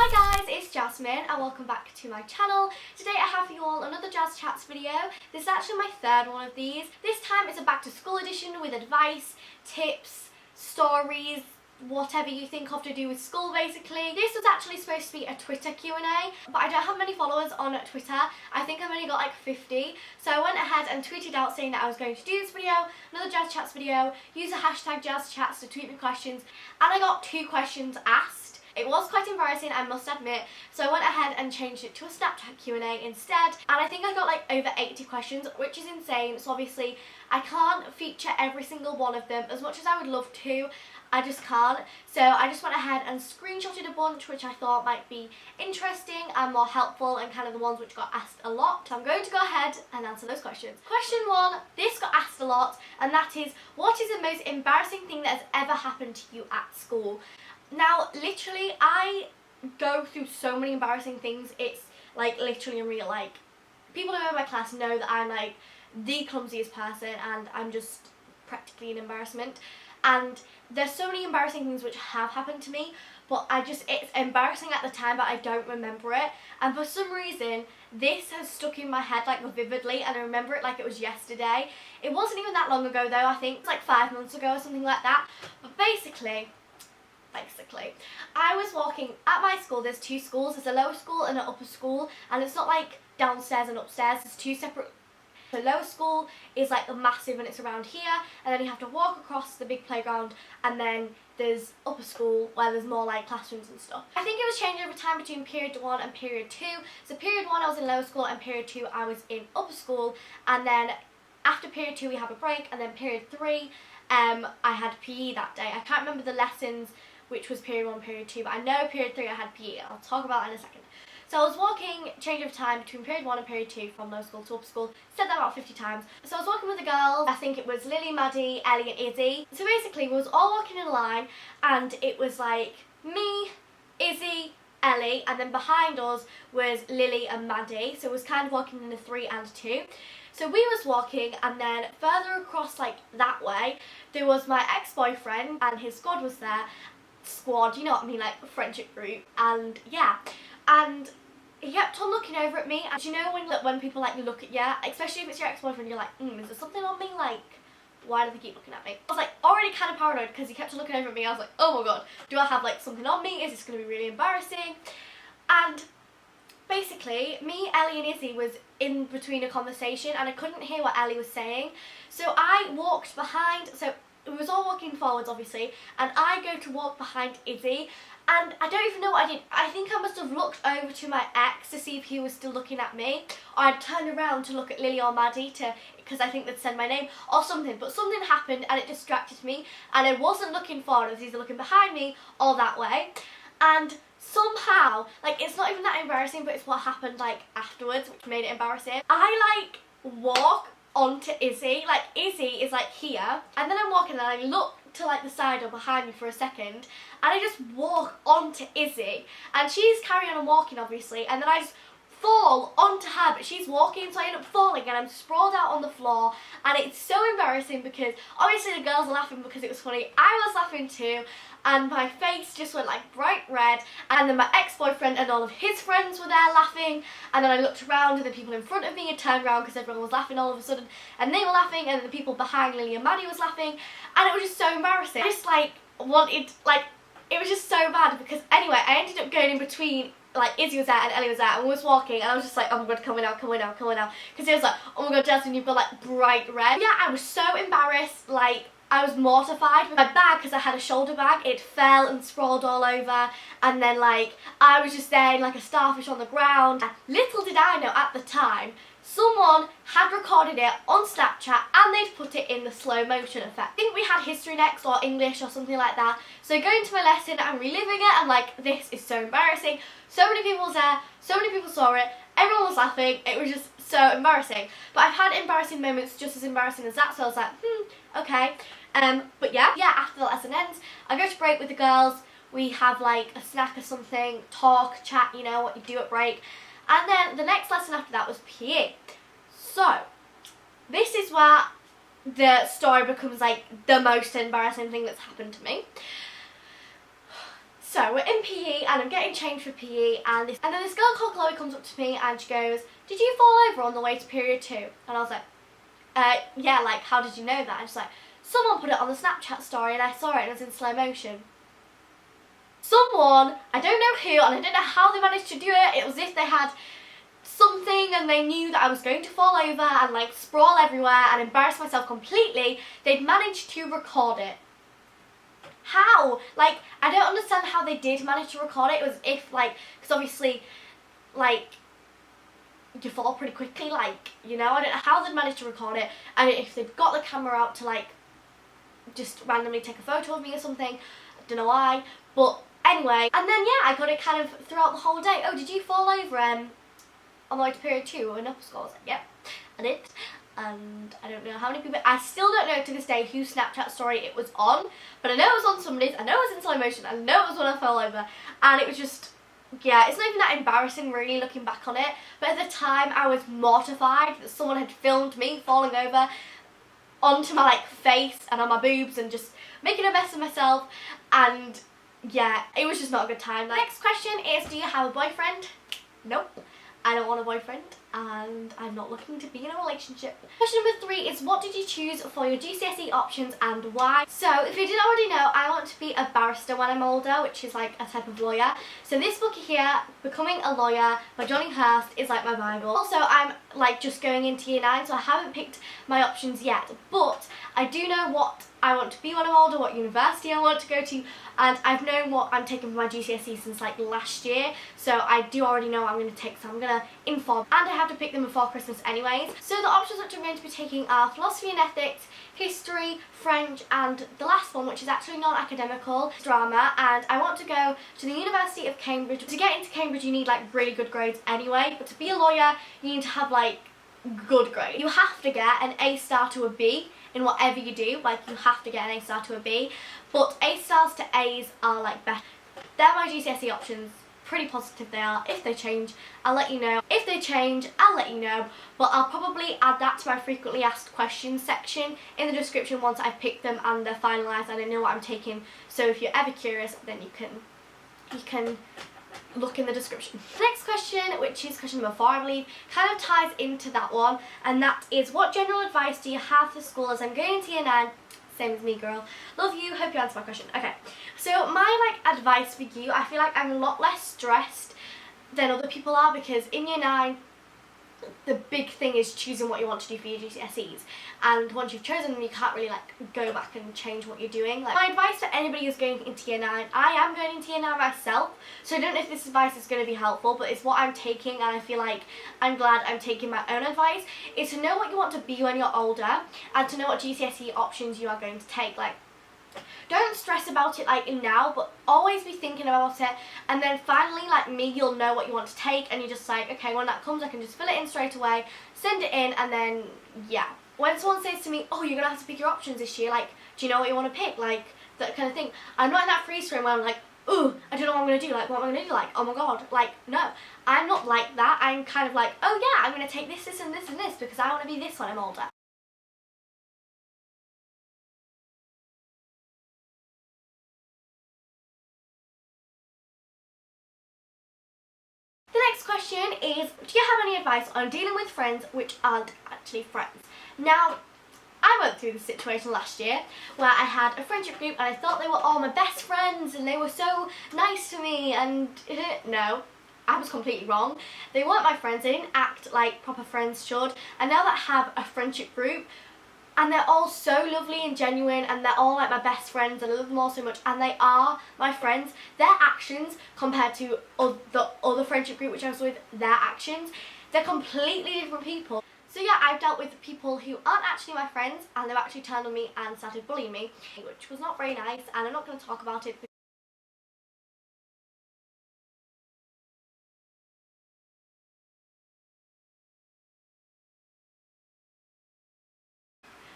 Hi guys, it's Jasmine and welcome back to my channel. Today I have for you all another Jazchats video. This is actually my third one of these. This time it's a back to school edition with advice, tips, stories, whatever you think of to do with school basically. This was actually supposed to be a Twitter Q&A, but I don't have many followers on Twitter. I think I've only got like 50. So I went ahead and tweeted out saying that I was going to do this video, another Jazchats video, use the hashtag Jazchats to tweet me questions, and I got 2 questions asked. It was quite embarrassing, I must admit, so I went ahead and changed it to a Snapchat Q&A instead, and I think I got like over 80 questions, which is insane. So obviously I can't feature every single one of them as much as I would love to. I just can't. So I just went ahead and screenshotted a bunch which I thought might be interesting and more helpful and kind of the ones which got asked a lot. So I'm going to go ahead and answer those questions. Question 1, this got asked a lot, and that is, what is the most embarrassing thing that has ever happened to you at school? Now, literally, I go through so many embarrassing things. It's like literally unreal. Like, people who know my class know that I'm like the clumsiest person and I'm just practically an embarrassment. And there's so many embarrassing things which have happened to me, but it's embarrassing at the time, but I don't remember it. And for some reason, this has stuck in my head like vividly, and I remember it like it was yesterday. It wasn't even that long ago though. I think it's like 5 months ago or something like that. But basically, I was walking at my school. There's 2 schools. There's a lower school and an upper school, and it's not like downstairs and upstairs. There's 2 separate. The lower school is like the massive and it's around here, and then you have to walk across the big playground, and then there's upper school where there's more like classrooms and stuff. I think it was changing over time between period 1 and period 2. So period 1 I was in lower school and period 2 I was in upper school, and then after period 2 we have a break, and then period 3 I had PE that day. I can't remember the lessons which was period 1, period 2, but I know period 3 I had PE. I'll talk about it in a second. So I was walking, change of time between period 1 and period 2 from lower school to upper school. Said that about 50 times. So I was walking with the girls. I think it was Lily, Maddie, Ellie and Izzy. So basically we was all walking in a line, and it was like me, Izzy, Ellie, and then behind us was Lily and Maddie. So it was kind of walking in a 3 and 2. So we was walking, and then further across like that way, there was my ex-boyfriend and his squad was there. Squad, you know what I mean, like a friendship group, and yeah, and he kept on looking over at me. And you know when people like look at you, especially if it's your ex-boyfriend, you're like, is there something on me? Like, why do they keep looking at me? I was like already kind of paranoid because he kept on looking over at me. I was like, oh my god, do I have like something on me? Is this going to be really embarrassing? And basically, me, Ellie and Izzy was in between a conversation, and I couldn't hear what Ellie was saying. So I walked behind, so we was all walking forwards obviously, and I go to walk behind Izzy, and I don't even know what I did. I think I must have looked over to my ex to see if he was still looking at me, or I'd turned around to look at Lily or Maddie because I think they'd said my name or something, but something happened and it distracted me, and I wasn't looking forward. I was either looking behind me or that way, and somehow, like, it's not even that embarrassing, but it's what happened like afterwards which made it embarrassing. I like walk onto Izzy, like Izzy is like here, and then I'm walking and I look to like the side or behind me for a second, and I just walk onto Izzy, and she's carrying on walking obviously, and then I just fall onto her, but she's walking, so I end up falling and I'm sprawled out on the floor, and it's so embarrassing because obviously the girls are laughing because it was funny. I was laughing too, and my face just went like bright red, and then my ex-boyfriend and all of his friends were there laughing, and then I looked around and the people in front of me had turned around because everyone was laughing all of a sudden, and they were laughing, and then the people behind Lily and Maddie was laughing, and it was just so embarrassing. I just like wanted, like, it was just so bad because anyway, I ended up going in between. Like, Izzy was there and Ellie was there, and we was walking, and I was just like, oh my god, come on now, because he was like, oh my god, Jasmine, you've got like bright red. Yeah, I was so embarrassed, like, I was mortified. My bag, because I had a shoulder bag, it fell and sprawled all over, and then like, I was just there in like a starfish on the ground. Little did I know at the time, someone had recorded it on Snapchat and they'd put it in the slow motion effect. I think we had history next or English or something like that. So going to my lesson and reliving it, I'm like, this is so embarrassing. So many people was there, so many people saw it, everyone was laughing, it was just so embarrassing. But I've had embarrassing moments just as embarrassing as that, so I was like, okay. But yeah, after the lesson ends, I go to break with the girls, we have like a snack or something, talk, chat, you know, what you do at break. And then the next lesson after that was PE. So, this is where the story becomes like the most embarrassing thing that's happened to me. So we're in PE and I'm getting changed for PE, and then this girl called Chloe comes up to me and she goes, "Did you fall over on the way to period 2?" And I was like, yeah, like, how did you know that? And she's like, "Someone put it on the Snapchat story and I saw it and it was in slow motion." Someone, I don't know who, and I don't know how they managed to do it. It was as if they had something and they knew that I was going to fall over and like sprawl everywhere and embarrass myself completely. They'd managed to record it. How? Like, I don't understand how they did manage to record it. It was if, like, because obviously, like, you fall pretty quickly, like, you know, I don't know how they'd managed to record it, and if they'd got the camera out to, like, just randomly take a photo of me or something, I don't know why, but anyway, and then, yeah, I got it kind of throughout the whole day. "Oh, did you fall over, on the way to period 2 or in upper school?" I was like, "Yep, I did." And I don't know how many people, I still don't know to this day whose Snapchat story it was on, but I know it was on somebody's, I know it was in slow motion, I know it was when I fell over, and it was just, yeah, it's not even that embarrassing really looking back on it, but at the time I was mortified that someone had filmed me falling over onto my like face and on my boobs and just making a mess of myself, and yeah, it was just not a good time. Next question is, do you have a boyfriend? Nope. I don't want a boyfriend and I'm not looking to be in a relationship. Question number 3 is, what did you choose for your GCSE options and why? So if you didn't already know, I want to be a barrister when I'm older, which is like a type of lawyer. So this book here, Becoming a Lawyer by Johnny Hurst, is like my Bible. Also, I'm like just going into year 9, so I haven't picked my options yet, but I do know what I want to be when I'm older, what university I want to go to, and I've known what I'm taking for my GCSE since like last year, so I do already know what I'm going to take, so I'm going to inform, and I have to pick them before Christmas anyways. So the options which I'm going to be taking are philosophy and ethics, history, French, and the last one, which is actually non-academical, drama, and I want to go to the University of Cambridge. To get into Cambridge you need like really good grades anyway, but to be a lawyer you need to have like good grades. You have to get an A star to a B in whatever you do, like you have to get an A star to a B, but A stars to A's are like better. They're my GCSE options. Pretty positive they are. If they change, I'll let you know. If they change, I'll let you know, but I'll probably add that to my frequently asked questions section in the description once I've picked them and they're finalised and I know what I'm taking, so if you're ever curious then you can look in the description. The next question, which is question number 4 I believe, kind of ties into that one, and that is, what general advice do you have for school as I'm going into year 9? Same as me, girl. Love you, hope you answer my question. Okay, so my like advice for you, I feel like I'm a lot less stressed than other people are, because in year 9 the big thing is choosing what you want to do for your GCSEs, and once you've chosen them you can't really like go back and change what you're doing. Like, my advice for anybody who's going into year 9, I am going into year 9 myself, so I don't know if this advice is going to be helpful, but it's what I'm taking and I feel like I'm glad I'm taking my own advice, is to know what you want to be when you're older and to know what GCSE options you are going to take. Like, don't stress about it like now, but always be thinking about it, and then finally, like me, you'll know what you want to take and you're just like, okay, when that comes I can just fill it in straight away, send it in, and then yeah. When someone says to me, "Oh, you're gonna have to pick your options this year, like do you know what you want to pick?" like that kind of thing, I'm not in that freeze frame where I'm like, "Oh, I don't know what I'm gonna do, like what am I gonna do, like oh my god," like no, I'm not like that. I'm kind of like, oh yeah, I'm gonna take this, this and this and this because I want to be this when I'm older. The next question is, do you have any advice on dealing with friends which aren't actually friends? Now, I went through this situation last year where I had a friendship group and I thought they were all my best friends and they were so nice to me, and no, I was completely wrong. They weren't my friends, they didn't act like proper friends should, and now that I have a friendship group and they're all so lovely and genuine and they're all like my best friends and I love them all so much and they are my friends, their actions compared to the other friendship group which I was with, their actions, they're completely different people. So yeah, I've dealt with people who aren't actually my friends and they've actually turned on me and started bullying me, which was not very nice, and I'm not going to talk about it.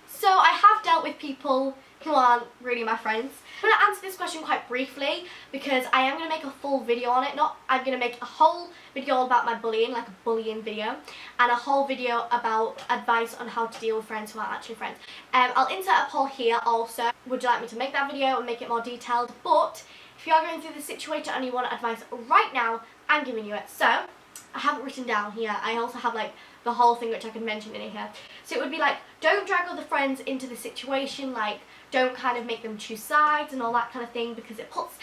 So I have dealt with people who aren't really my friends. I'm going to answer this question quite briefly because I am going to make a full video on it. I'm going to make a whole video about my bullying, like a bullying video, and a whole video about advice on how to deal with friends who aren't actually friends. I'll insert a poll here also. Would you like me to make that video and make it more detailed? But If you are going through this situation and you want advice right now, I'm giving you it. So, I haven't written down here. I also have like the whole thing which I can mention in here. So it would be like, don't drag other friends into the situation, like don't kind of make them choose sides and all that kind of thing, because it puts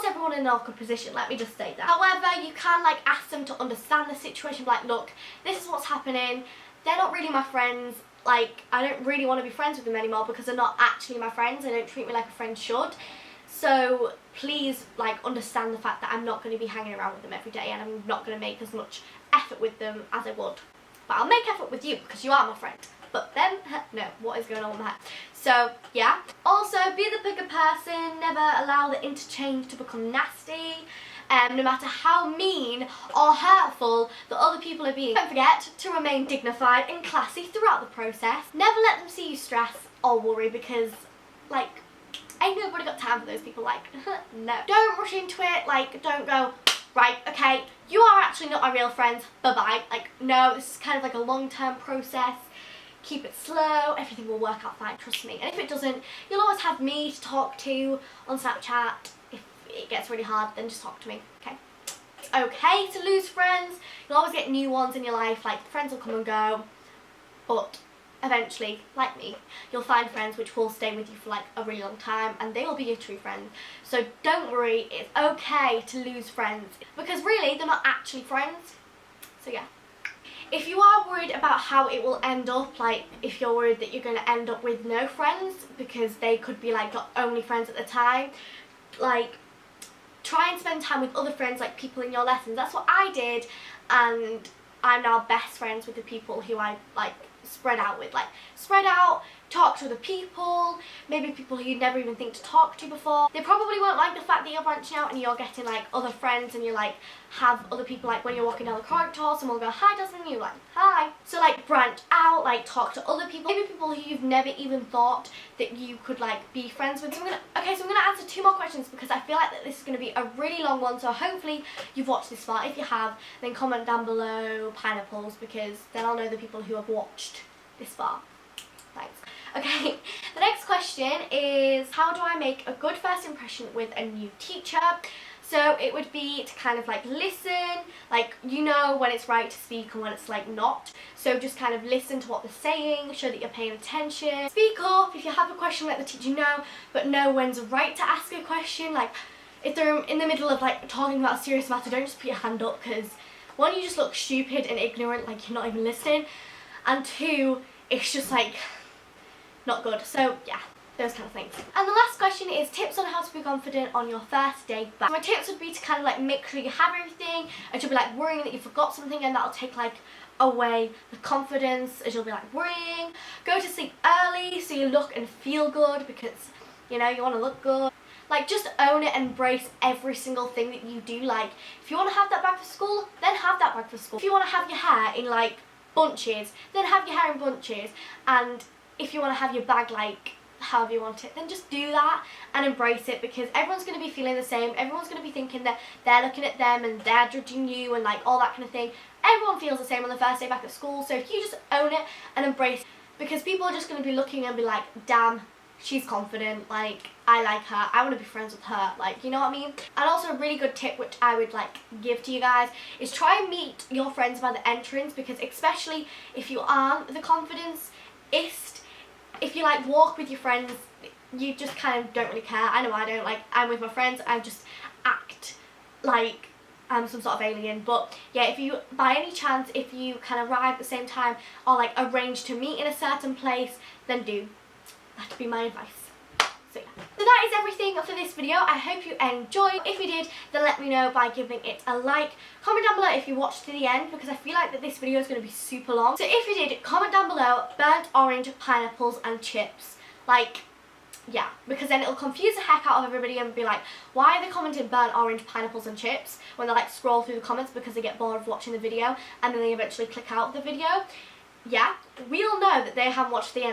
everyone in an awkward position, let me just say that. However, you can like ask them to understand the situation, like, look, this is what's happening, they're not really my friends, like I don't really want to be friends with them anymore because they're not actually my friends, they don't treat me like a friend should. So please like understand the fact that I'm not going to be hanging around with them every day, and I'm not going to make as much effort with them as I would. But I'll make effort with you because you are my friend. But then, no, what is going on with that? So, yeah. Also, be the bigger person, never allow the interchange to become nasty. No matter how mean or hurtful the other people are being. Don't forget to remain dignified and classy throughout the process. Never let them see you stress or worry, because, like, ain't nobody got time for those people, like, no. Don't rush into it, like, don't go, right, okay, you are actually not my real friends, bye-bye. Like, no, this is kind of like a long-term process. Keep it slow, everything will work out fine, trust me. And if it doesn't, you'll always have me to talk to on Snapchat. If it gets really hard, then just talk to me, okay? It's okay to lose friends. You'll always get new ones in your life, like friends will come and go, but eventually, like me, you'll find friends which will stay with you for like a really long time, and they will be your true friends. So don't worry, it's okay to lose friends, because really, they're not actually friends. So yeah. If you are worried about how it will end up, like if you're worried that you're going to end up with no friends because they could be like your only friends at the time, like try and spend time with other friends, like people in your lessons. That's what I did, and I'm now best friends with the people who I like spread out with. Like spread out, talk to other people, maybe people who you'd never even think to talk to before. They probably won't like the fact that you're branching out and you're getting like other friends, and you like have other people, like when you're walking down the corridor, someone will go, hi Jasmine, you like, hi. So like branch out, like talk to other people, maybe people who you've never even thought that you could like be friends with. So I'm gonna answer 2 more questions, because I feel like that this is gonna be a really long one, so hopefully you've watched this far. If you have, then comment down below pineapples, because then I'll know the people who have watched this far. Thanks. Okay, the next question is, how do I make a good first impression with a new teacher? So it would be to kind of like listen, like you know when it's right to speak and when it's like not. So just kind of listen to what they're saying, show that you're paying attention. Speak up if you have a question, let the teacher know, but know when's right to ask a question. Like if they're in the middle of like talking about a serious matter, don't just put your hand up, because 1, you just look stupid and ignorant, like you're not even listening, and 2, it's just like not good. So yeah, those kind of things. And the last question is tips on how to be confident on your first day back. My tips would be to kind of like make sure you have everything, and you'll be like worrying that you forgot something, and that'll take like away the confidence, as you'll be like worrying. Go to sleep early so you look and feel good, because you know you want to look good. Like just own it and embrace every single thing that you do. Like if you want to have that bag for school, then have that bag for school. If you want to have your hair in like bunches, then have your hair in bunches. And if you want to have your bag like however you want it, then just do that and embrace it, because everyone's going to be feeling the same. Everyone's going to be thinking that they're looking at them and they're judging you and like all that kind of thing. Everyone feels the same on the first day back at school, so if you just own it and embrace it, because people are just going to be looking and be like, damn, she's confident, like I like her, I want to be friends with her, like you know what I mean. And also a really good tip which I would like give to you guys is try and meet your friends by the entrance, because especially if you aren't the confidence-ist, if you like walk with your friends, you just kind of don't really care. I know I don't. Like I'm with my friends, I just act like I'm some sort of alien. But yeah, if you by any chance, if you can arrive at the same time or like arrange to meet in a certain place, then do. That'd be my advice. So yeah. So that is everything for this video. I hope you enjoyed. If you did, then let me know by giving it a like. Comment down below if you watched to the end, because I feel like that this video is going to be super long. So if you did, comment down below burnt orange pineapples and chips. Like, yeah, because then it'll confuse the heck out of everybody and be like, why are they commenting burnt orange pineapples and chips, when they like scroll through the comments because they get bored of watching the video and then they eventually click out of the video. Yeah, we'll know that they haven't watched the end.